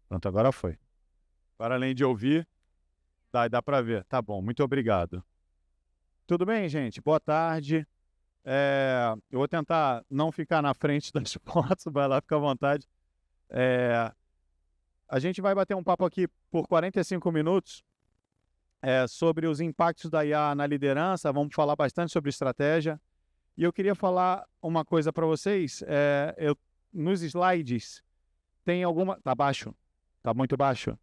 Pronto, agora foi. Agora, além de ouvir, dá para ver. Tá bom, muito obrigado. Tudo bem, gente? Boa tarde. Eu vou tentar não ficar na frente das fotos, vai lá, fica à vontade. A gente vai bater um papo aqui por 45 minutos sobre os impactos da IA na liderança, vamos falar bastante sobre estratégia. E eu queria falar uma coisa para vocês. Nos slides tem alguma... Tá baixo? Tá muito baixo?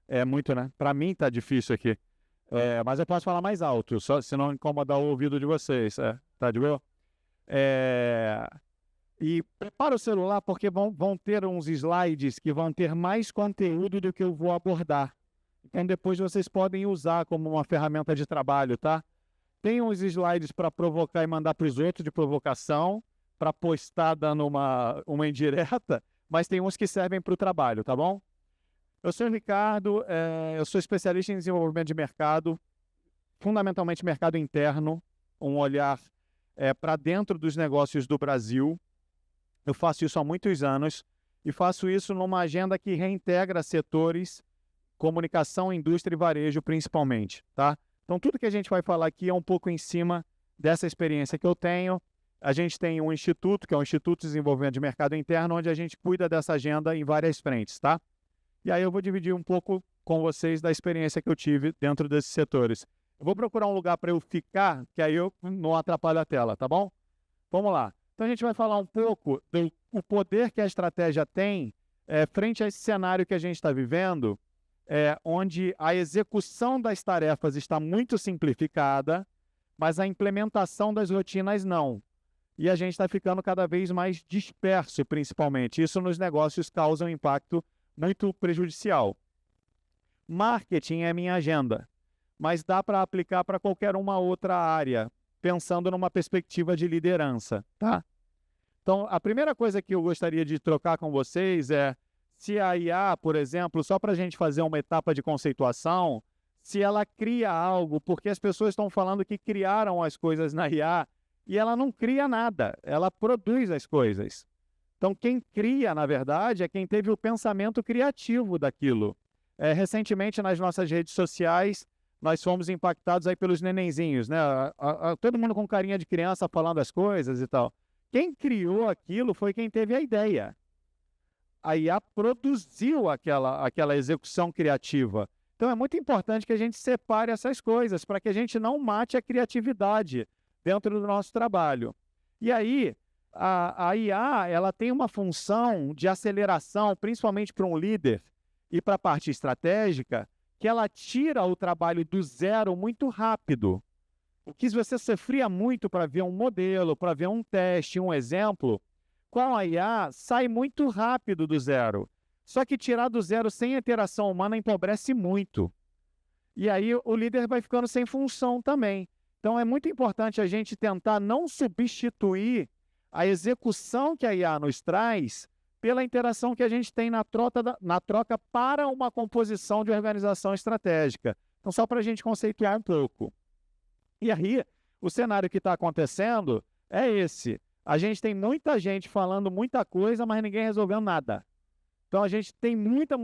É muito, né? Para mim tá difícil aqui. Mas eu posso falar mais alto, só se não incomodar o ouvido de vocês. Tá de boa? E prepara o celular porque vão ter uns slides que vão ter mais conteúdo do que eu vou abordar. Então depois vocês podem usar como uma ferramenta de trabalho, tá? Tem uns slides para provocar e mandar para os outros de provocação, para postar dando uma indireta, mas tem uns que servem para o trabalho, tá bom? Eu sou o Ricardo, eu sou especialista em desenvolvimento de mercado, fundamentalmente mercado interno, um olhar para dentro dos negócios do Brasil. Eu faço isso há muitos anos e faço isso numa agenda que reintegra setores, comunicação, indústria e varejo principalmente, tá? Então tudo que a gente vai falar aqui é um pouco em cima dessa experiência que eu tenho. A gente tem um instituto, que é o Instituto de Desenvolvimento de Mercado Interno, onde a gente cuida dessa agenda em várias frentes, tá? E aí eu vou dividir um pouco com vocês da experiência que eu tive dentro desses setores. Eu vou procurar um lugar para eu ficar, que aí eu não atrapalho a tela, tá bom? Vamos lá. Então a gente vai falar um pouco do poder que a estratégia tem frente a esse cenário que a gente está vivendo, onde a execução das tarefas está muito simplificada, mas a implementação das rotinas não. E a gente está ficando cada vez mais disperso, principalmente. Isso nos negócios causa um impacto muito prejudicial. Marketing é minha agenda, mas dá para aplicar para qualquer uma outra área, pensando numa perspectiva de liderança, tá? Então, a primeira coisa que eu gostaria de trocar com vocês é se a IA, por exemplo, só para a gente fazer uma etapa de conceituação, se ela cria algo, porque as pessoas estão falando que criaram as coisas na IA e ela não cria nada, ela produz as coisas. Então, quem cria, na verdade, é quem teve o pensamento criativo daquilo. Recentemente, nas nossas redes sociais, nós fomos impactados aí pelos nenenzinhos, né? Todo mundo com carinha de criança falando as coisas e tal. Quem criou aquilo foi quem teve a ideia. A IA produziu aquela execução criativa. Então é muito importante que a gente separe essas coisas para que a gente não mate a criatividade dentro do nosso trabalho. E aí, a IA ela tem uma função de aceleração, principalmente para um líder e para a parte estratégica, que ela tira o trabalho do zero muito rápido. O que você sofria muito para ver um modelo, para ver um teste, um exemplo, com a IA sai muito rápido do zero. Só que tirar do zero sem interação humana empobrece muito. E aí o líder vai ficando sem função também. Então é muito importante a gente tentar não substituir a execução que a IA nos traz pela interação que a gente tem na troca para uma composição de organização estratégica. Então, só para a gente conceituar um pouco. E aí, o cenário que está acontecendo é esse. A gente tem muita gente falando muita coisa, mas ninguém resolvendo nada. Então, a gente tem muita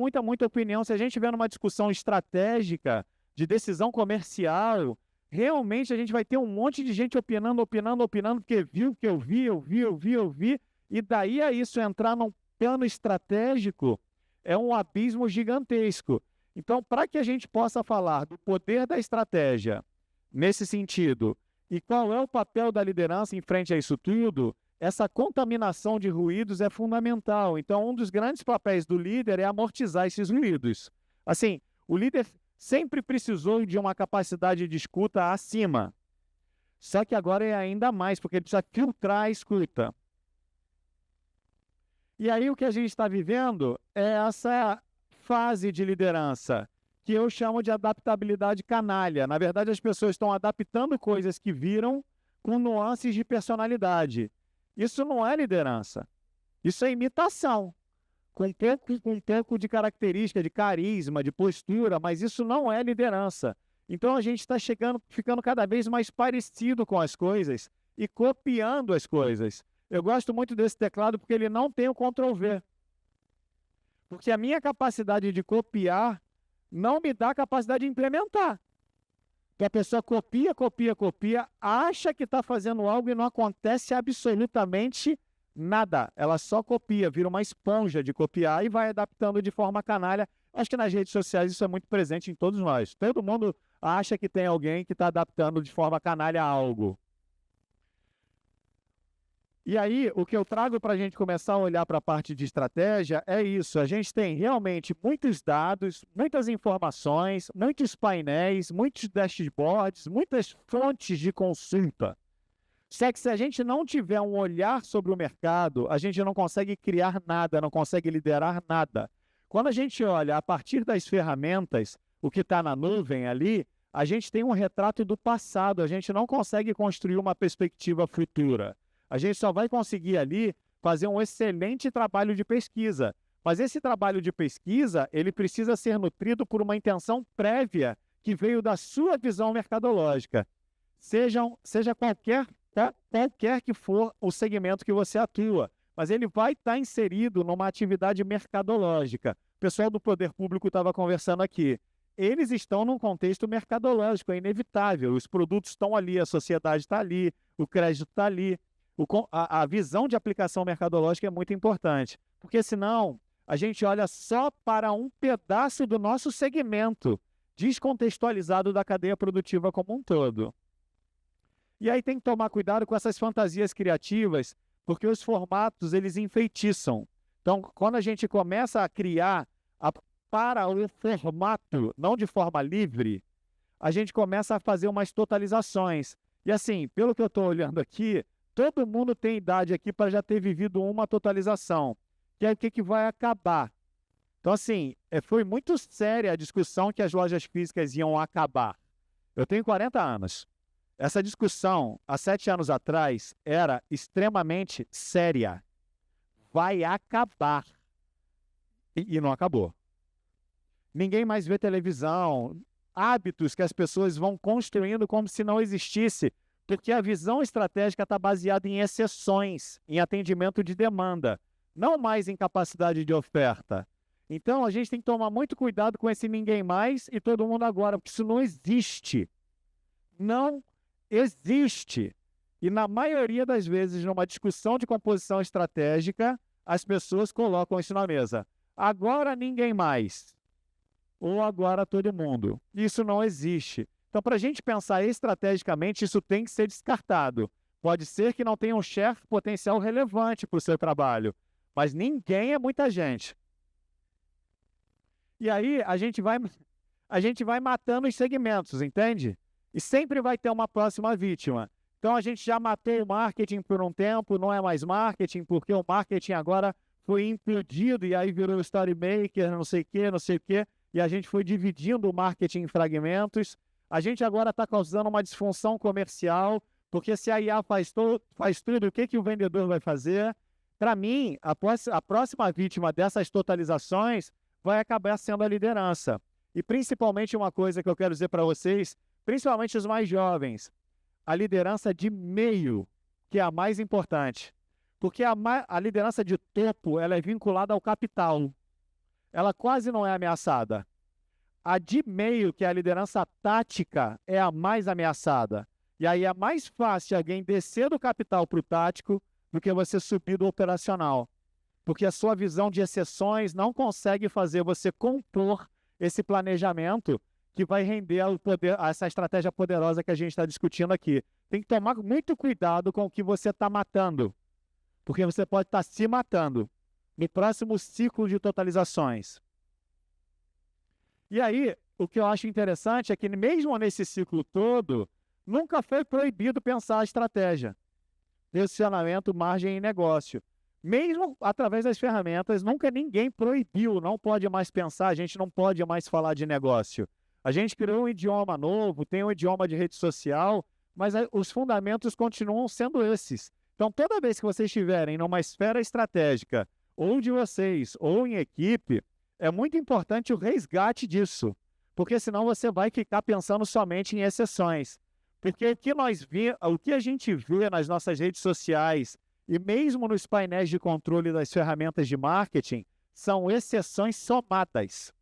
opinião. Se a gente tiver numa discussão estratégica, de decisão comercial, realmente a gente vai ter um monte de gente opinando, porque viu o que eu vi, e daí a isso entrar num plano estratégico é um abismo gigantesco. Então, para que a gente possa falar do poder da estratégia nesse sentido, e qual é o papel da liderança em frente a isso tudo, essa contaminação de ruídos é fundamental. Então, um dos grandes papéis do líder é amortizar esses ruídos. Assim, o líder sempre precisou de uma capacidade de escuta acima. Só que agora é ainda mais, porque ele precisa filtrar a escuta. E aí o que a gente está vivendo é essa fase de liderança, que eu chamo de adaptabilidade canalha. Na verdade, as pessoas estão adaptando coisas que viram com nuances de personalidade. Isso não é liderança. Isso é imitação. Com um pouco de característica, de carisma, de postura, mas isso não é liderança. Então a gente está ficando cada vez mais parecido com as coisas e copiando as coisas. Eu gosto muito desse teclado porque ele não tem o Ctrl+V. Porque a minha capacidade de copiar não me dá a capacidade de implementar. Então a pessoa copia, acha que está fazendo algo e não acontece absolutamente nada. Ela só copia, vira uma esponja de copiar e vai adaptando de forma canalha. Acho que nas redes sociais isso é muito presente em todos nós. Todo mundo acha que tem alguém que está adaptando de forma canalha algo. E aí, o que eu trago para a gente começar a olhar para a parte de estratégia é isso. A gente tem realmente muitos dados, muitas informações, muitos painéis, muitos dashboards, muitas fontes de consulta. Só que se a gente não tiver um olhar sobre o mercado, a gente não consegue criar nada, não consegue liderar nada. Quando a gente olha a partir das ferramentas, o que está na nuvem ali, a gente tem um retrato do passado, a gente não consegue construir uma perspectiva futura. A gente só vai conseguir ali fazer um excelente trabalho de pesquisa. Mas esse trabalho de pesquisa, ele precisa ser nutrido por uma intenção prévia que veio da sua visão mercadológica. Seja qualquer que for o segmento que você atua, mas ele vai estar inserido numa atividade mercadológica. O pessoal do poder público estava conversando aqui. Eles estão num contexto mercadológico, é inevitável. Os produtos estão ali, a sociedade está ali, o crédito está ali. A visão de aplicação mercadológica é muito importante, porque senão a gente olha só para um pedaço do nosso segmento, descontextualizado da cadeia produtiva como um todo. E aí tem que tomar cuidado com essas fantasias criativas, porque os formatos, eles enfeitiçam. Então, quando a gente começa a criar para o formato, não de forma livre, a gente começa a fazer umas totalizações. E assim, pelo que eu estou olhando aqui, todo mundo tem idade aqui para já ter vivido uma totalização, que é o que vai acabar. Então, assim, foi muito séria a discussão que as lojas físicas iam acabar. Eu tenho 40 anos. Essa discussão, há 7 anos atrás, era extremamente séria. Vai acabar. E não acabou. Ninguém mais vê televisão. Hábitos que as pessoas vão construindo como se não existisse, porque a visão estratégica está baseada em exceções, em atendimento de demanda, não mais em capacidade de oferta. Então, a gente tem que tomar muito cuidado com esse ninguém mais e todo mundo agora, porque isso não existe. Não existe. E na maioria das vezes, numa discussão de composição estratégica, as pessoas colocam isso na mesa. Agora ninguém mais. Ou agora todo mundo. Isso não existe. Então, para a gente pensar estrategicamente, isso tem que ser descartado. Pode ser que não tenha um share potencial relevante para o seu trabalho, mas ninguém é muita gente. E aí, a gente vai matando os segmentos, entende? E sempre vai ter uma próxima vítima. Então, a gente já matou o marketing por um tempo, não é mais marketing, porque o marketing agora foi implodido e aí virou Storymaker, não sei o quê, e a gente foi dividindo o marketing em fragmentos. A gente agora está causando uma disfunção comercial, porque se a IA faz tudo, o que o vendedor vai fazer? Para mim, a próxima vítima dessas totalizações vai acabar sendo a liderança. E principalmente uma coisa que eu quero dizer para vocês, principalmente os mais jovens, a liderança de meio, que é a mais importante. Porque a liderança de topo, ela é vinculada ao capital. Ela quase não é ameaçada. A de meio, que é a liderança tática, é a mais ameaçada. E aí é mais fácil alguém descer do capital para o tático do que você subir do operacional. Porque a sua visão de exceções não consegue fazer você compor esse planejamento que vai render essa estratégia poderosa que a gente está discutindo aqui. Tem que tomar muito cuidado com o que você está matando. Porque você pode estar se matando no próximo ciclo de totalizações. E aí, o que eu acho interessante é que mesmo nesse ciclo todo, nunca foi proibido pensar a estratégia. Posicionamento, margem e negócio. Mesmo através das ferramentas, nunca ninguém proibiu, não pode mais pensar, a gente não pode mais falar de negócio. A gente criou um idioma novo, tem um idioma de rede social, mas os fundamentos continuam sendo esses. Então, toda vez que vocês estiverem numa esfera estratégica, ou de vocês, ou em equipe, é muito importante o resgate disso, porque senão você vai ficar pensando somente em exceções. Porque o que a gente vê nas nossas redes sociais e mesmo nos painéis de controle das ferramentas de marketing são exceções somadas.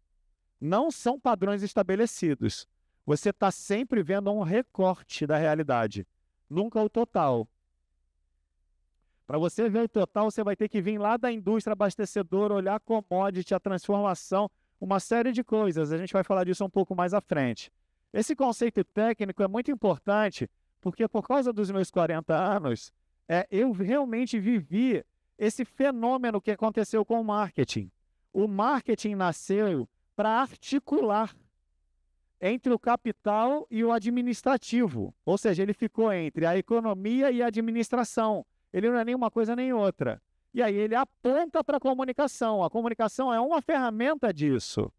Não são padrões estabelecidos. Você está sempre vendo um recorte da realidade, nunca o total. Para você ver o total, você vai ter que vir lá da indústria abastecedora, olhar a commodity, a transformação, uma série de coisas. A gente vai falar disso um pouco mais à frente. Esse conceito técnico é muito importante, porque por causa dos meus 40 anos, eu realmente vivi esse fenômeno que aconteceu com o marketing. O marketing nasceu para articular entre o capital e o administrativo. Ou seja, ele ficou entre a economia e a administração. Ele não é nem uma coisa nem outra. E aí ele aponta para a comunicação. A comunicação é uma ferramenta disso.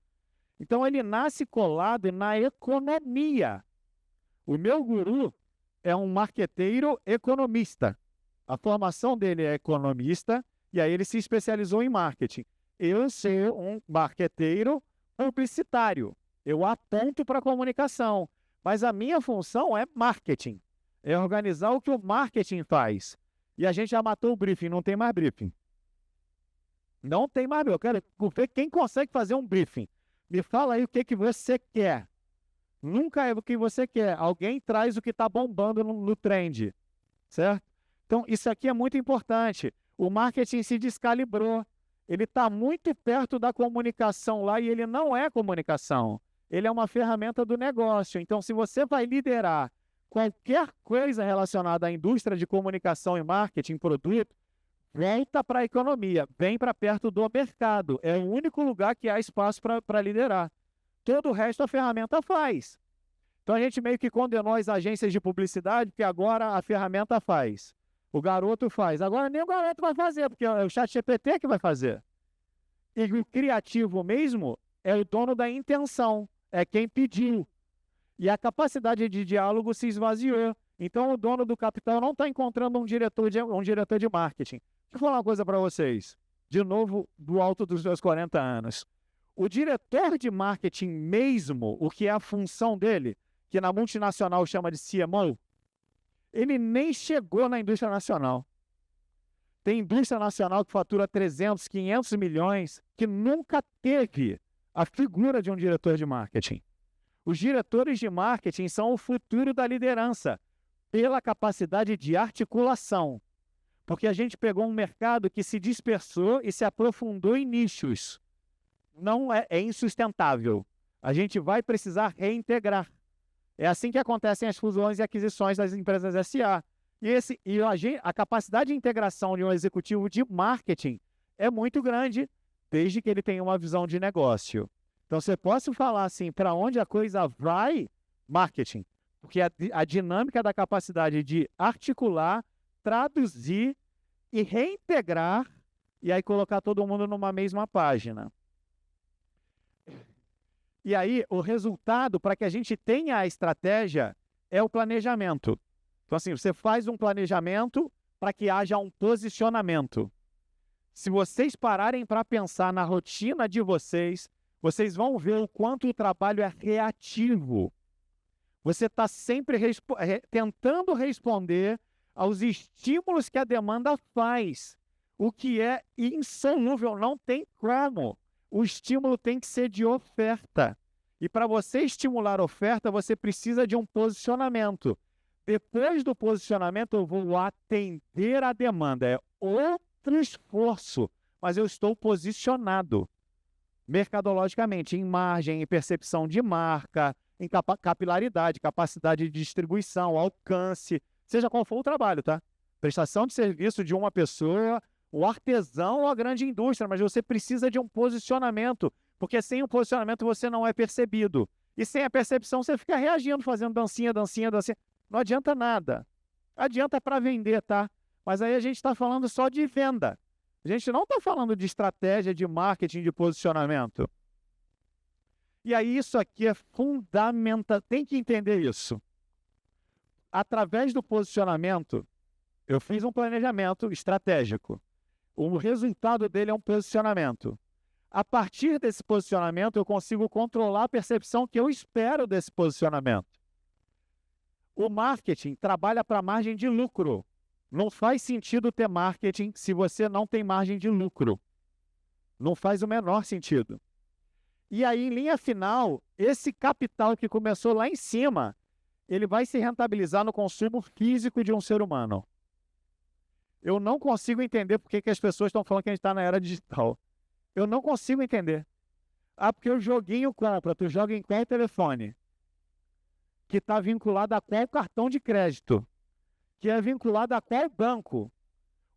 Então ele nasce colado na economia. O meu guru é um marqueteiro economista. A formação dele é economista e aí ele se especializou em marketing. Eu sou um marqueteiro publicitário. Eu aponto para a comunicação, mas a minha função é marketing. É organizar o que o marketing faz. E a gente já matou o briefing, não tem mais briefing. Não tem mais briefing. Eu quero ver quem consegue fazer um briefing. Me fala aí o que você quer. Nunca é o que você quer. Alguém traz o que está bombando no trend. Certo? Então, isso aqui é muito importante. O marketing se descalibrou. Ele está muito perto da comunicação lá e ele não é comunicação. Ele é uma ferramenta do negócio. Então, se você vai liderar qualquer coisa relacionada à indústria de comunicação e marketing, produto, volta para a economia, vem para perto do mercado. É o único lugar que há espaço para liderar. Todo o resto a ferramenta faz. Então, a gente meio que condenou as agências de publicidade, porque agora a ferramenta faz. O garoto faz. Agora nem o garoto vai fazer, porque é o ChatGPT que vai fazer. E o criativo mesmo é o dono da intenção, é quem pediu. E a capacidade de diálogo se esvaziou. Então, o dono do capital não está encontrando um diretor de marketing. Deixa eu falar uma coisa para vocês. De novo, do alto dos meus 40 anos. O diretor de marketing mesmo, o que é a função dele, que na multinacional chama de CMO, ele nem chegou na indústria nacional. Tem indústria nacional que fatura 300, 500 milhões, que nunca teve a figura de um diretor de marketing. Os diretores de marketing são o futuro da liderança, pela capacidade de articulação. Porque a gente pegou um mercado que se dispersou e se aprofundou em nichos. Não é insustentável. A gente vai precisar reintegrar. É assim que acontecem as fusões e aquisições das empresas SA. A capacidade de integração de um executivo de marketing é muito grande, desde que ele tenha uma visão de negócio. Então, você pode falar assim, para onde a coisa vai? Marketing. Porque a dinâmica da capacidade de articular, traduzir e reintegrar, e aí colocar todo mundo numa mesma página. E aí, o resultado, para que a gente tenha a estratégia, é o planejamento. Então, assim, você faz um planejamento para que haja um posicionamento. Se vocês pararem para pensar na rotina de vocês, vocês vão ver o quanto o trabalho é reativo. Você está sempre tentando responder aos estímulos que a demanda faz, o que é insolúvel, não tem como. O estímulo tem que ser de oferta. E para você estimular a oferta, você precisa de um posicionamento. Depois do posicionamento, eu vou atender a demanda. É outro esforço, mas eu estou posicionado mercadologicamente, em margem, em percepção de marca, em capilaridade, capacidade de distribuição, alcance, seja qual for o trabalho, tá? Prestação de serviço de uma pessoa, o artesão ou a grande indústria, mas você precisa de um posicionamento, porque sem o posicionamento você não é percebido. E sem a percepção você fica reagindo, fazendo dancinha, dancinha, dancinha. Não adianta nada. Adianta para vender, tá? Mas aí a gente está falando só de venda. A gente não está falando de estratégia, de marketing, de posicionamento. E aí isso aqui é fundamental. Tem que entender isso. Através do posicionamento, eu fiz um planejamento estratégico. O resultado dele é um posicionamento. A partir desse posicionamento, eu consigo controlar a percepção que eu espero desse posicionamento. O marketing trabalha para margem de lucro. Não faz sentido ter marketing se você não tem margem de lucro. Não faz o menor sentido. E aí, em linha final, esse capital que começou lá em cima, ele vai se rentabilizar no consumo físico de um ser humano. Eu não consigo entender por que as pessoas estão falando que a gente está na era digital. Eu não consigo entender. Ah, porque o joguinho compra, tu joga em qual telefone? Que está vinculado a qual cartão de crédito? Que é vinculado a qual banco?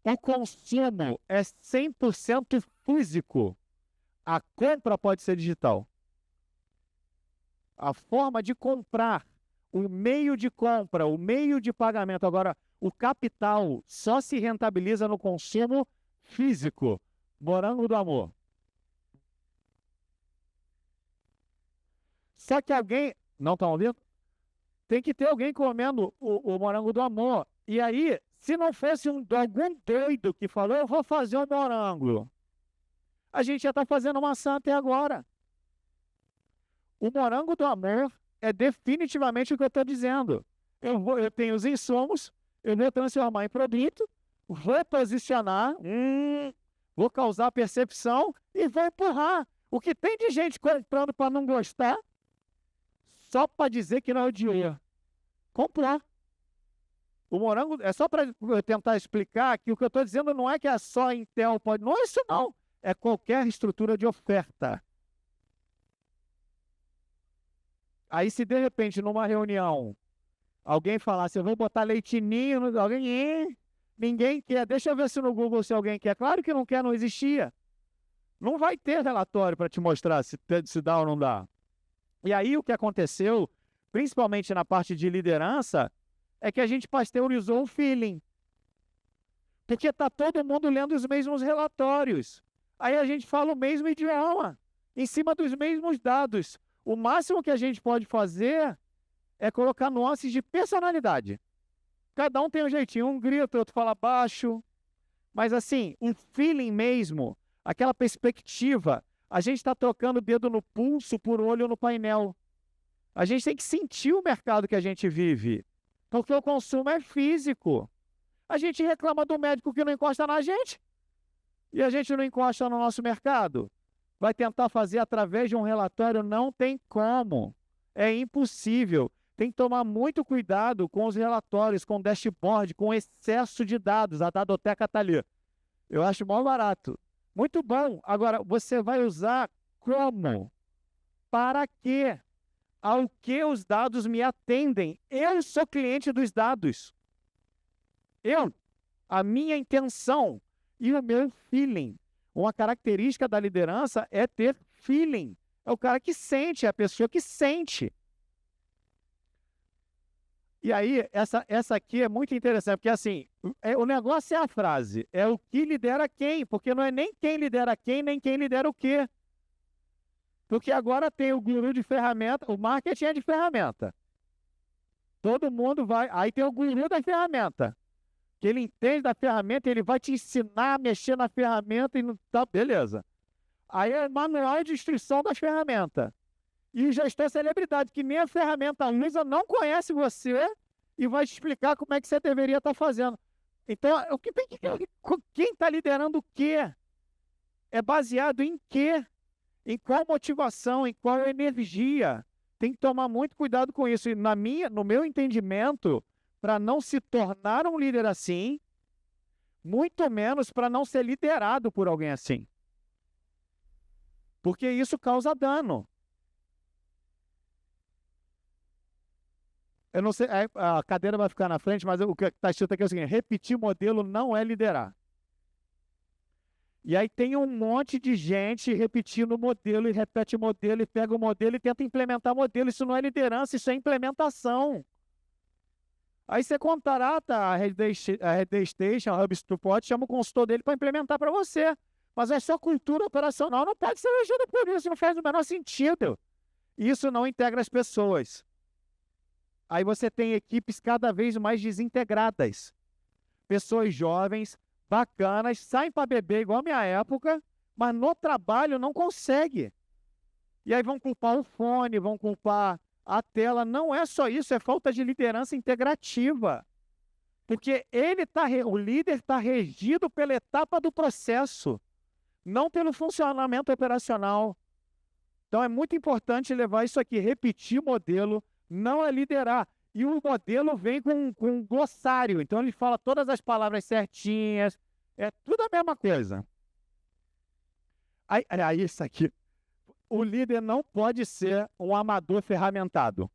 O consumo é 100% físico. A compra pode ser digital. A forma de comprar, o meio de compra, o meio de pagamento. Agora, o capital só se rentabiliza no consumo físico. Morango do amor. Só que alguém... Não estão ouvindo? Tem que ter alguém comendo o morango do amor. E aí, se não fosse algum doido que falou, eu vou fazer o morango, a gente já está fazendo maçã até agora. O morango do amor é definitivamente o que eu estou dizendo. Eu tenho os insumos, eu vou transformar em produto, vou posicionar, vou causar percepção e vou empurrar. O que tem de gente comprando para não gostar, só para dizer que não odiou. Comprar. O morango, é só para eu tentar explicar que o que eu estou dizendo não é que é só Intel pode. Não é isso não. É qualquer estrutura de oferta. Aí se de repente numa reunião alguém falasse, eu vou botar leitinho, ninguém quer. Deixa eu ver se no Google se alguém quer. Claro que não quer, não existia. Não vai ter relatório para te mostrar se dá ou não dá. E aí o que aconteceu, principalmente na parte de liderança, é que a gente pasteurizou o feeling. Porque está todo mundo lendo os mesmos relatórios. Aí a gente fala o mesmo idioma, em cima dos mesmos dados. O máximo que a gente pode fazer é colocar nuances de personalidade. Cada um tem um jeitinho, um grita, outro fala baixo. Mas assim, um feeling mesmo, aquela perspectiva, a gente está trocando o dedo no pulso por olho no painel. A gente tem que sentir o mercado que a gente vive. Porque o consumo é físico. A gente reclama do médico que não encosta na gente. E a gente não encosta no nosso mercado. Vai tentar fazer através de um relatório? Não tem como. É impossível. Tem que tomar muito cuidado com os relatórios, com o dashboard, com o excesso de dados. A Dadoteca está ali. Eu acho mó barato. Muito bom. Agora, você vai usar como? Para quê? Ao que os dados me atendem? Eu sou cliente dos dados. A minha intenção e o meu feeling. Uma característica da liderança é ter feeling. É o cara que sente, é a pessoa que sente. E aí, essa aqui é muito interessante, porque assim, o negócio é a frase, é o que lidera quem, porque não é nem quem lidera quem, nem quem lidera o quê. Porque agora tem o guru de ferramenta, o marketing é de ferramenta. Todo mundo vai, aí tem o guru da ferramenta, que ele entende da ferramenta, ele vai te ensinar a mexer na ferramenta e não tá, beleza. Aí é manual de instrução das ferramentas. E o gestor celebridade, que nem a ferramenta usa, não conhece você e vai te explicar como é que você deveria estar fazendo. Então, quem está liderando o quê? É baseado em quê? Em qual motivação, em qual energia? Tem que tomar muito cuidado com isso. E no meu entendimento, para não se tornar um líder assim, muito menos para não ser liderado por alguém assim. Porque isso causa dano. Eu não sei, a cadeira vai ficar na frente, mas o que está escrito aqui é o seguinte: repetir modelo não é liderar. E aí tem um monte de gente repetindo o modelo, e repete o modelo, e pega o modelo e tenta implementar o modelo. Isso não é liderança, isso é implementação. Aí você contrata a Red Day Station, a HubSpot, chama o consultor dele para implementar para você. Mas a sua cultura operacional não pode ser regida por isso, não faz o menor sentido. Isso não integra as pessoas. Aí você tem equipes cada vez mais desintegradas. Pessoas jovens, bacanas, saem para beber igual a minha época, mas no trabalho não consegue. E aí vão culpar o fone, vão culpar a tela. Não é só isso, é falta de liderança integrativa. Porque o líder está regido pela etapa do processo. não pelo funcionamento operacional. Então é muito importante levar isso aqui, repetir modelo, não é liderar. E o modelo vem com um glossário, então ele fala todas as palavras certinhas, é tudo a mesma coisa. Aí isso aqui, o líder não pode ser um amador ferramentado.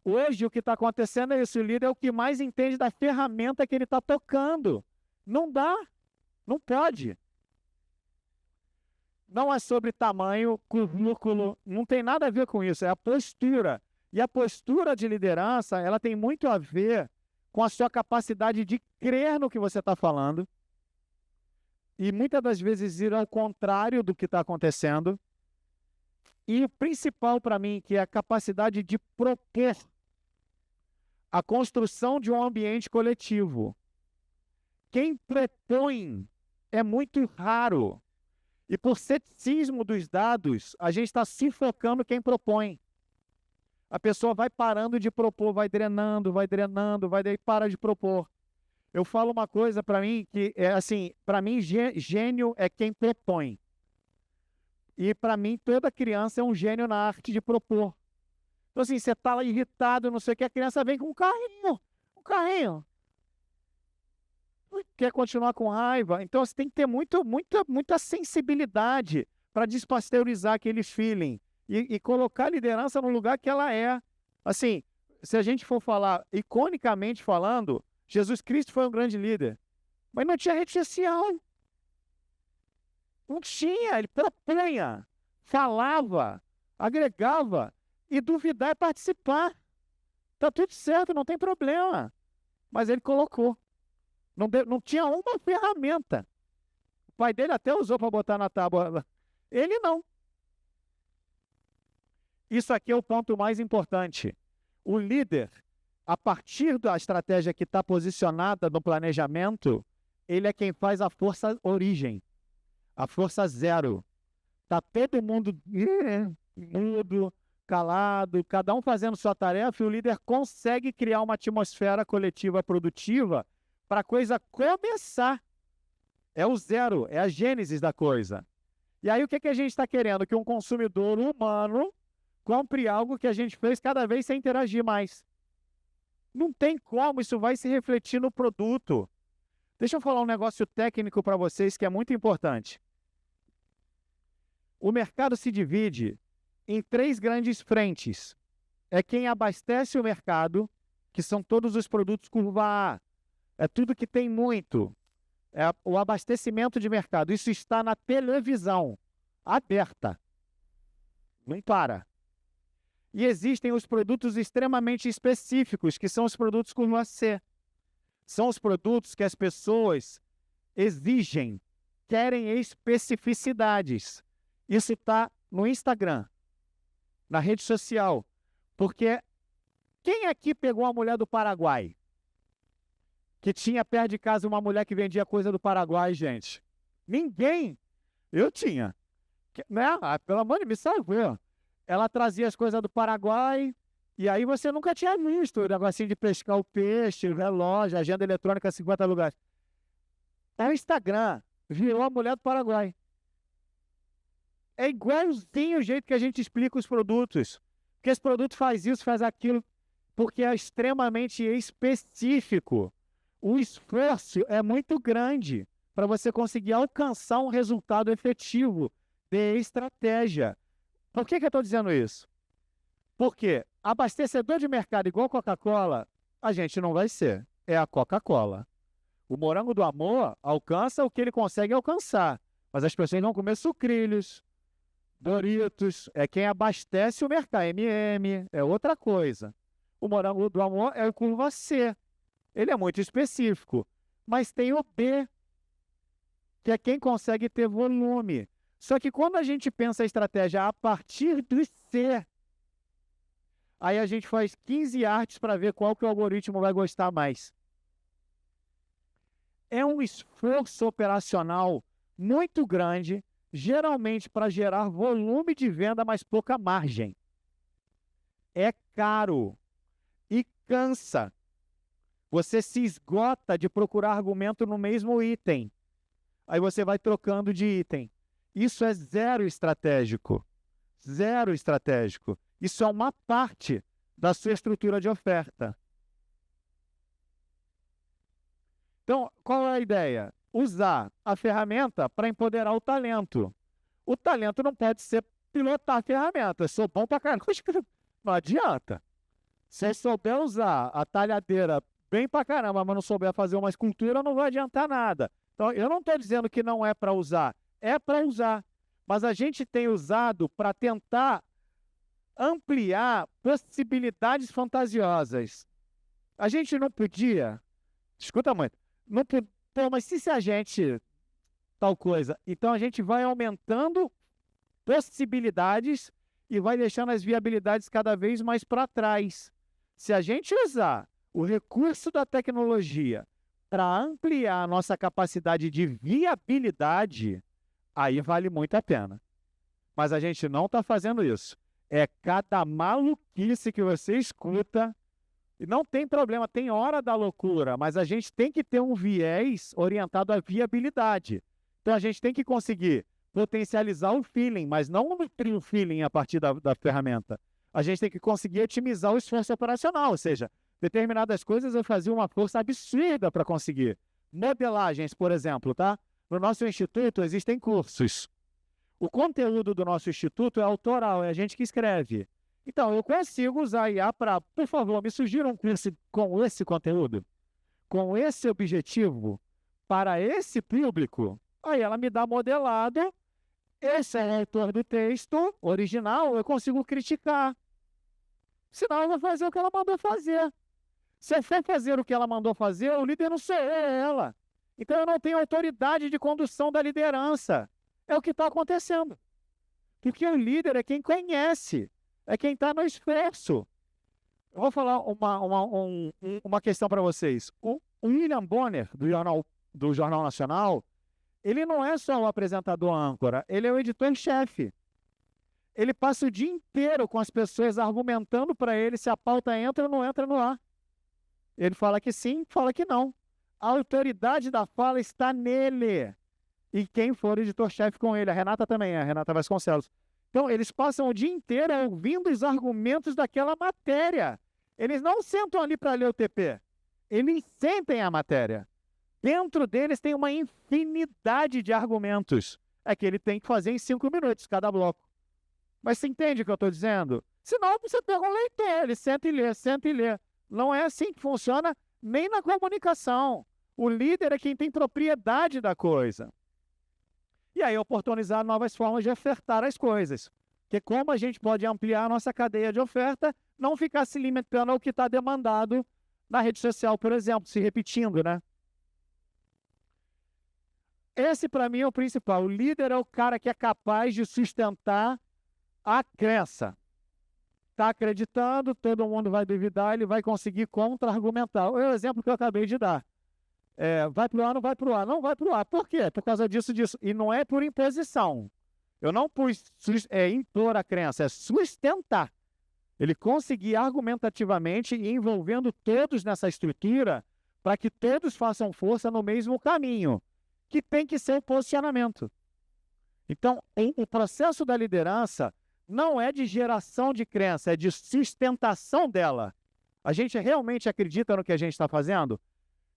Hoje o que está acontecendo é isso, o líder é o que mais entende da ferramenta que ele está tocando. Não dá, não pode. Não é sobre tamanho, currículo, não tem nada a ver com isso, é a postura. E a postura de liderança, ela tem muito a ver com a sua capacidade de crer no que você está falando e muitas das vezes ir ao contrário do que está acontecendo. E o principal para mim, que é a capacidade de propor a construção de um ambiente coletivo. Quem propõe é muito raro. E por ceticismo dos dados, a gente está sufocando quem propõe. A pessoa vai parando de propor, vai drenando, daí para de propor. Eu falo uma coisa para mim que é assim, para mim gênio é quem propõe. E para mim toda criança é um gênio na arte de propor. Então assim, você está lá irritado, não sei o que, a criança vem com um carrinho. Quer continuar com raiva. Então você tem que ter muita sensibilidade para despasteurizar aquele feeling e colocar a liderança no lugar que ela é. Assim, se a gente for falar, iconicamente falando, Jesus Cristo foi um grande líder, mas não tinha rede social. Não tinha, ele propunha, falava, agregava, e duvidar é participar. Tá tudo certo, não tem problema. Mas ele colocou. Não tinha uma ferramenta. O pai dele até usou para botar na tábua. Ele não. Isso aqui é o ponto mais importante. O líder, a partir da estratégia que está posicionada no planejamento, ele é quem faz a força origem, a força zero. Está todo mundo mudo, calado, cada um fazendo sua tarefa, e o líder consegue criar uma atmosfera coletiva produtiva para a coisa começar. É o zero, é a gênese da coisa. E aí o que a gente está querendo? Que um consumidor humano compre algo que a gente fez cada vez sem interagir mais. Não tem como, isso vai se refletir no produto. Deixa eu falar um negócio técnico para vocês que é muito importante. O mercado se divide em 3 grandes frentes. É quem abastece o mercado, que são todos os produtos curva A. É tudo que tem muito. É o abastecimento de mercado. Isso está na televisão, aberta. Não para. E existem os produtos extremamente específicos, que são os produtos curva C. São os produtos que as pessoas exigem, querem especificidades. Isso está no Instagram, na rede social. Porque quem aqui pegou a mulher do Paraguai? Que tinha perto de casa uma mulher que vendia coisa do Paraguai, gente. Ninguém. Eu tinha. Né? Pelo amor de Deus, sabe? Ela trazia as coisas do Paraguai, e aí você nunca tinha visto o negocinho de pescar o peixe, o relógio, agenda eletrônica, 50 lugares. É o Instagram, virou a mulher do Paraguai. É igualzinho o jeito que a gente explica os produtos. Porque esse produto faz isso, faz aquilo, porque é extremamente específico. O esforço é muito grande para você conseguir alcançar um resultado efetivo de estratégia. Por que eu estou dizendo isso? Porque abastecedor de mercado igual Coca-Cola, a gente não vai ser. É a Coca-Cola. O Morango do Amor alcança o que ele consegue alcançar. Mas as pessoas vão comer sucrilhos, Doritos. É quem abastece o mercado. MM é outra coisa. O Morango do Amor é o curva C. Ele é muito específico. Mas tem o B, que é quem consegue ter volume. Só que quando a gente pensa a estratégia a partir do C, aí a gente faz 15 artes para ver qual que o algoritmo vai gostar mais. É um esforço operacional muito grande, geralmente para gerar volume de venda, mas pouca margem. É caro e cansa. Você se esgota de procurar argumento no mesmo item. Aí você vai trocando de item. Isso é zero estratégico. Zero estratégico. Isso é uma parte da sua estrutura de oferta. Então, qual é a ideia? Usar a ferramenta para empoderar o talento. O talento não pode ser pilotar a ferramenta. Eu sou bom para caramba. Não adianta. Se eu souber usar a talhadeira bem para caramba, mas não souber fazer uma escultura, não vai adiantar nada. Então, eu não estou dizendo que não é para usar. É para usar. Mas a gente tem usado para tentar ampliar possibilidades fantasiosas. A gente não podia... Escuta muito. Não, pô, mas se a gente... Tal coisa. Então, a gente vai aumentando possibilidades e vai deixando as viabilidades cada vez mais para trás. Se a gente usar o recurso da tecnologia para ampliar a nossa capacidade de viabilidade, aí vale muito a pena. Mas a gente não está fazendo isso. É cada maluquice que você escuta. E não tem problema, tem hora da loucura, mas a gente tem que ter um viés orientado à viabilidade. Então a gente tem que conseguir potencializar o feeling, mas não nutrir o feeling a partir da ferramenta. A gente tem que conseguir otimizar o esforço operacional, ou seja, determinadas coisas eu fazia uma força absurda para conseguir. Modelagens, por exemplo, tá? No nosso instituto existem cursos. O conteúdo do nosso instituto é autoral, é a gente que escreve. Então, eu consigo usar a IA para, por favor, me sugira um curso com esse conteúdo, com esse objetivo, para esse público. Aí ela me dá modelado, esse é o autor do texto original, eu consigo criticar. Senão eu vou fazer o que ela mandou fazer. Se eu for fazer o que ela mandou fazer, o líder não sou eu, é ela. Então eu não tenho autoridade de condução da liderança. É o que está acontecendo. Porque o líder é quem conhece, é quem está no esforço. Eu vou falar uma questão para vocês. O William Bonner, do Jornal Nacional, ele não é só o apresentador âncora, ele é o editor-chefe. Ele passa o dia inteiro com as pessoas argumentando para ele se a pauta entra ou não entra no ar. Ele fala que sim, fala que não. A autoridade da fala está nele. E quem for editor-chefe com ele, a Renata também é, a Renata Vasconcelos. Então, eles passam o dia inteiro ouvindo os argumentos daquela matéria. Eles não sentam ali para ler o TP. Eles sentem a matéria. Dentro deles tem uma infinidade de argumentos. É que ele tem que fazer em 5 minutos cada bloco. Mas você entende o que eu estou dizendo? Senão você pega um leitor, ele senta e lê, senta e lê. Não é assim que funciona nem na comunicação. O líder é quem tem propriedade da coisa. E aí oportunizar novas formas de ofertar as coisas. Porque como a gente pode ampliar a nossa cadeia de oferta, não ficar se limitando ao que está demandado na rede social, por exemplo, se repetindo, né? Esse, para mim, é o principal. O líder é o cara que é capaz de sustentar a crença. Está acreditando, todo mundo vai duvidar, ele vai conseguir contra-argumentar. É o exemplo que eu acabei de dar. Vai para o ar, não vai para o ar. Não vai para o ar. Por quê? Por causa disso. E não é por imposição. Eu não pus impor a crença, é sustentar. Ele conseguir argumentativamente e envolvendo todos nessa estrutura para que todos façam força no mesmo caminho, que tem que ser o posicionamento. Então, o processo da liderança não é de geração de crença, é de sustentação dela. A gente realmente acredita no que a gente está fazendo?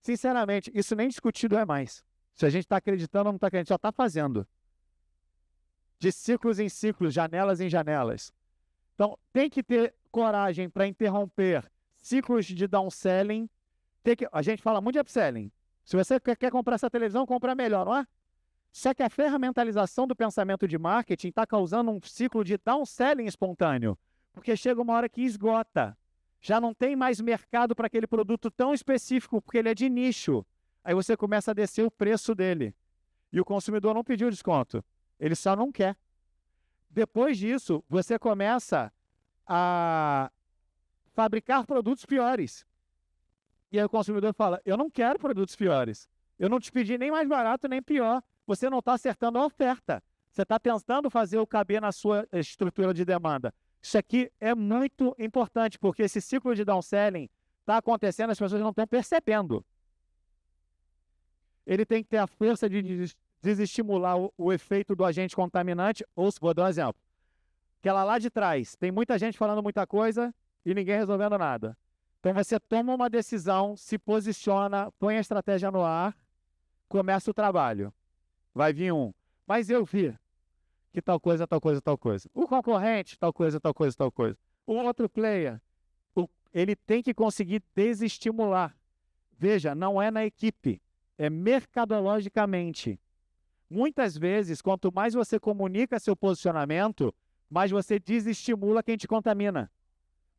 Sinceramente, isso nem discutido é mais. Se a gente está acreditando ou não está acreditando, já está fazendo. De ciclos em ciclos, janelas em janelas. Então, tem que ter coragem para interromper ciclos de downselling. A gente fala muito de upselling. Se você quer comprar essa televisão, compra melhor, não é? Só que a ferramentalização do pensamento de marketing está causando um ciclo de downselling espontâneo. Porque chega uma hora que esgota. Já não tem mais mercado para aquele produto tão específico, porque ele é de nicho. Aí você começa a descer o preço dele. E o consumidor não pediu desconto. Ele só não quer. Depois disso, você começa a fabricar produtos piores. E aí o consumidor fala, eu não quero produtos piores. Eu não te pedi nem mais barato, nem pior. Você não está acertando a oferta. Você está tentando fazer o caber na sua estrutura de demanda. Isso aqui é muito importante, porque esse ciclo de downselling está acontecendo, as pessoas não estão percebendo. Ele tem que ter a força de desestimular o efeito do agente contaminante, ou se vou dar um exemplo, aquela lá de trás, tem muita gente falando muita coisa e ninguém resolvendo nada. Então você toma uma decisão, se posiciona, põe a estratégia no ar, começa o trabalho. Vai vir um. Mas eu vi que tal coisa, tal coisa, tal coisa. O concorrente, tal coisa, tal coisa, tal coisa. O outro player, ele tem que conseguir desestimular. Veja, não é na equipe, é mercadologicamente. Muitas vezes, quanto mais você comunica seu posicionamento, mais você desestimula quem te contamina.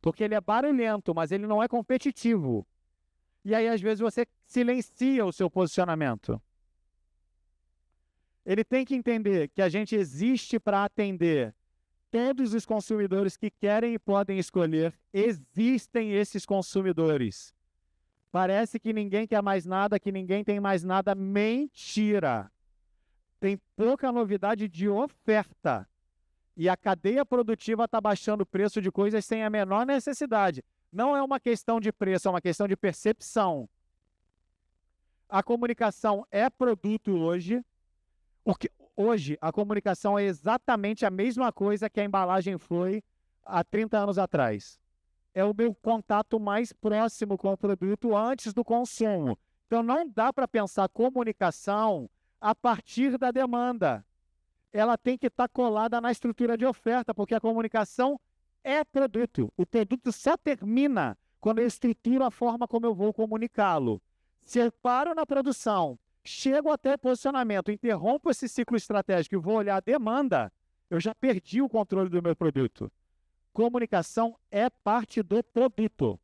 Porque ele é barulhento, mas ele não é competitivo. E aí, às vezes, você silencia o seu posicionamento. Ele tem que entender que a gente existe para atender todos os consumidores que querem e podem escolher. Existem esses consumidores. Parece que ninguém quer mais nada, que ninguém tem mais nada. Mentira! Tem pouca novidade de oferta. E a cadeia produtiva está baixando o preço de coisas sem a menor necessidade. Não é uma questão de preço, é uma questão de percepção. A comunicação é produto hoje. Porque hoje a comunicação é exatamente a mesma coisa que a embalagem foi há 30 anos atrás. É o meu contato mais próximo com o produto antes do consumo. Então não dá para pensar comunicação a partir da demanda. Ela tem que estar colada na estrutura de oferta, porque a comunicação é produto. O produto só termina quando eu estruturo a forma como eu vou comunicá-lo. Se eu paro na produção, chego até posicionamento, interrompo esse ciclo estratégico e vou olhar a demanda, eu já perdi o controle do meu produto. Comunicação é parte do produto.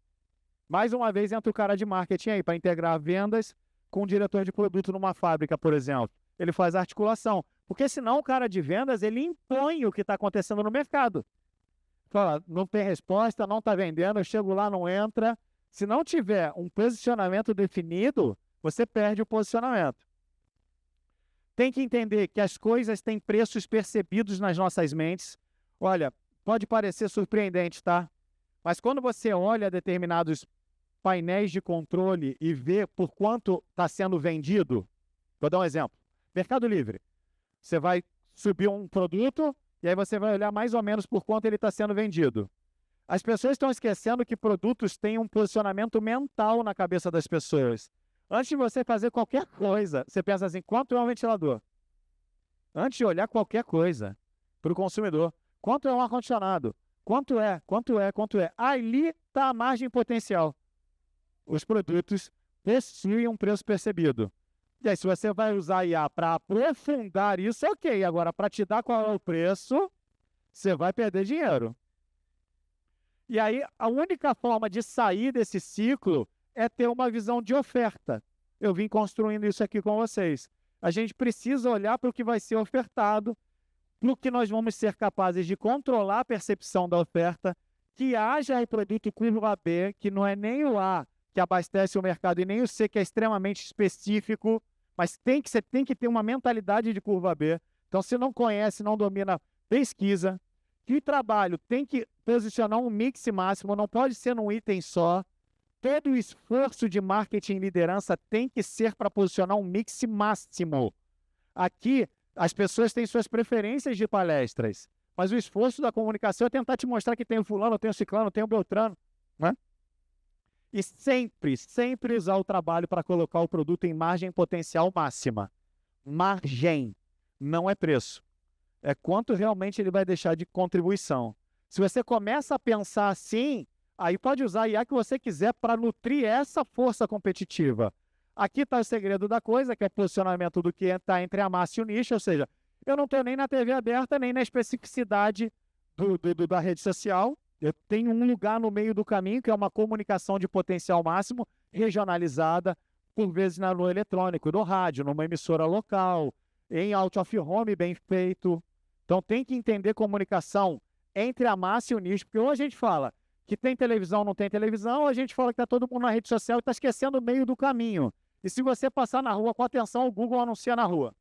Mais uma vez, entra o cara de marketing aí para integrar vendas com o diretor de produto numa fábrica, por exemplo. Ele faz articulação. Porque senão o cara de vendas, ele impõe o que está acontecendo no mercado. Fala, não tem resposta, não está vendendo, eu chego lá, não entra. Se não tiver um posicionamento definido, você perde o posicionamento. Tem que entender que as coisas têm preços percebidos nas nossas mentes. Olha, pode parecer surpreendente, tá? Mas quando você olha determinados painéis de controle e vê por quanto está sendo vendido, vou dar um exemplo. Mercado Livre. Você vai subir um produto e aí você vai olhar mais ou menos por quanto ele está sendo vendido. As pessoas estão esquecendo que produtos têm um posicionamento mental na cabeça das pessoas. Antes de você fazer qualquer coisa, você pensa assim, quanto é um ventilador? Antes de olhar qualquer coisa para o consumidor, quanto é um ar-condicionado? Quanto é? Quanto é? Quanto é? Ali está a margem potencial. Os produtos possuem um preço percebido. E aí, se você vai usar a IA para aprofundar isso, ok. Agora, para te dar qual é o preço, você vai perder dinheiro. E aí, a única forma de sair desse ciclo é ter uma visão de oferta. Eu vim construindo isso aqui com vocês. A gente precisa olhar para o que vai ser ofertado, para o que nós vamos ser capazes de controlar a percepção da oferta, que haja produto curva B, que não é nem o A que abastece o mercado e nem o C que é extremamente específico, mas você tem que ter uma mentalidade de curva B. Então, se não conhece, não domina, pesquisa. Que o trabalho tem que posicionar um mix máximo, não pode ser num item só. Todo o esforço de marketing e liderança tem que ser para posicionar um mix máximo. Aqui, as pessoas têm suas preferências de palestras, mas o esforço da comunicação é tentar te mostrar que tem o fulano, tem o ciclano, tem o beltrano, né? E sempre, sempre usar o trabalho para colocar o produto em margem potencial máxima. Margem, não é preço. É quanto realmente ele vai deixar de contribuição. Se você começa a pensar assim, aí pode usar a IA que você quiser para nutrir essa força competitiva. Aqui está o segredo da coisa, que é posicionamento do que está entre a massa e o nicho, ou seja, eu não tenho nem na TV aberta, nem na especificidade da rede social. Eu tenho um lugar no meio do caminho, que é uma comunicação de potencial máximo, regionalizada, por vezes no eletrônico, no rádio, numa emissora local, em out of home bem feito. Então tem que entender comunicação entre a massa e o nicho, porque ou a gente fala que tem televisão, não tem televisão, ou a gente fala que está todo mundo na rede social e está esquecendo o meio do caminho. E se você passar na rua com atenção, o Google anuncia na rua.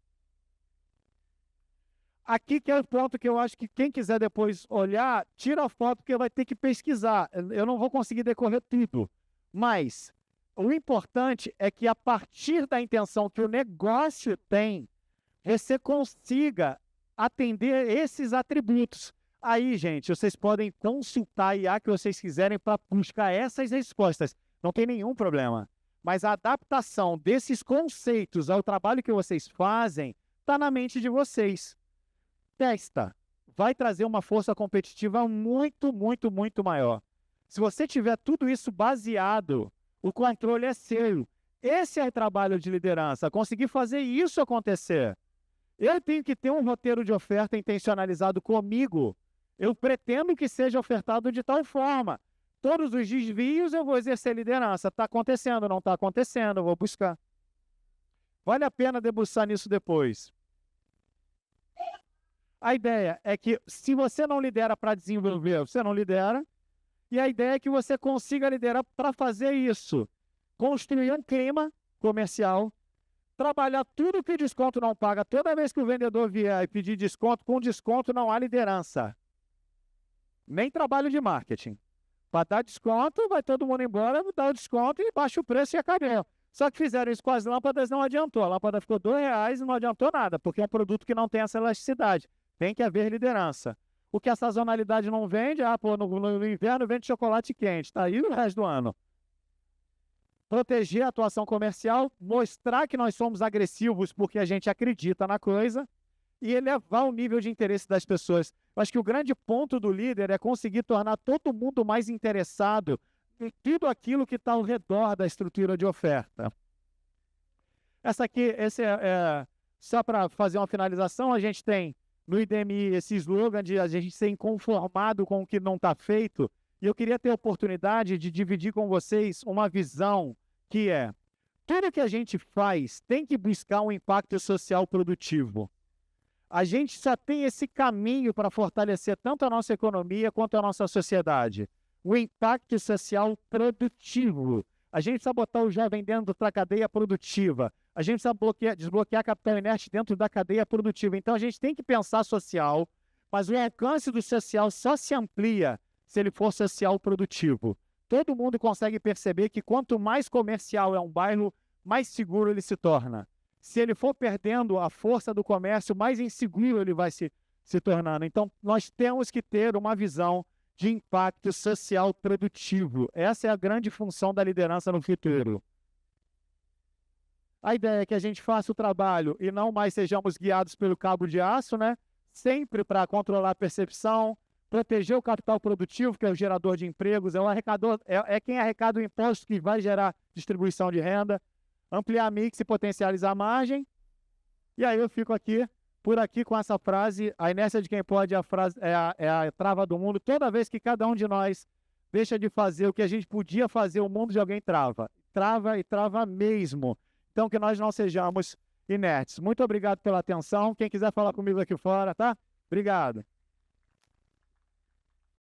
Aqui que é o ponto que eu acho que quem quiser depois olhar, tira a foto porque vai ter que pesquisar. Eu não vou conseguir decorrer tudo. Mas o importante é que a partir da intenção que o negócio tem, você consiga atender esses atributos. Aí, gente, vocês podem consultar a IA que vocês quiserem para buscar essas respostas. Não tem nenhum problema. Mas a adaptação desses conceitos ao trabalho que vocês fazem está na mente de vocês. Testa. Vai trazer uma força competitiva muito, muito, muito maior. Se você tiver tudo isso baseado, o controle é seu. Esse é o trabalho de liderança, conseguir fazer isso acontecer. Eu tenho que ter um roteiro de oferta intencionalizado comigo. Eu pretendo que seja ofertado de tal forma. Todos os desvios eu vou exercer liderança. Está acontecendo, não está acontecendo, eu vou buscar. Vale a pena debruçar nisso depois. A ideia é que se você não lidera para desenvolver, você não lidera. E a ideia é que você consiga liderar para fazer isso. Construir um clima comercial, trabalhar tudo que desconto não paga. Toda vez que o vendedor vier e pedir desconto, com desconto não há liderança. Nem trabalho de marketing. Para dar desconto, vai todo mundo embora, dá o desconto e baixa o preço e acabou. Só que fizeram isso com as lâmpadas, não adiantou. A lâmpada ficou R$2 e não adiantou nada, porque é um produto que não tem essa elasticidade. Tem que haver liderança. O que a sazonalidade não vende, no inverno vende chocolate quente, está aí o resto do ano. Proteger a atuação comercial, mostrar que nós somos agressivos porque a gente acredita na coisa e elevar o nível de interesse das pessoas. Eu acho que o grande ponto do líder é conseguir tornar todo mundo mais interessado em tudo aquilo que está ao redor da estrutura de oferta. Esse é só para fazer uma finalização, a gente tem no IDMI esse slogan de a gente ser inconformado com o que não está feito, e eu queria ter a oportunidade de dividir com vocês uma visão que é, tudo que a gente faz tem que buscar um impacto social produtivo. A gente só tem esse caminho para fortalecer tanto a nossa economia quanto a nossa sociedade. O impacto social produtivo. A gente precisa botar o jovem dentro da cadeia produtiva. A gente precisa desbloquear capital inerte dentro da cadeia produtiva. Então, a gente tem que pensar social, mas o alcance do social só se amplia se ele for social produtivo. Todo mundo consegue perceber que quanto mais comercial é um bairro, mais seguro ele se torna. Se ele for perdendo a força do comércio, mais inseguro ele vai se tornando. Então, nós temos que ter uma visão de impacto social produtivo. Essa é a grande função da liderança no futuro. A ideia é que a gente faça o trabalho e não mais sejamos guiados pelo cabo de aço, né? Sempre para controlar a percepção, proteger o capital produtivo, que é o gerador de empregos, é quem arrecada o imposto que vai gerar distribuição de renda, ampliar a mix e potencializar a margem. E aí eu fico por aqui com essa frase, a inércia de quem pode é a trava do mundo. Toda vez que cada um de nós deixa de fazer o que a gente podia fazer, o mundo de alguém trava. Trava e trava mesmo. Então, que nós não sejamos inertes. Muito obrigado pela atenção. Quem quiser falar comigo aqui fora, tá? Obrigado.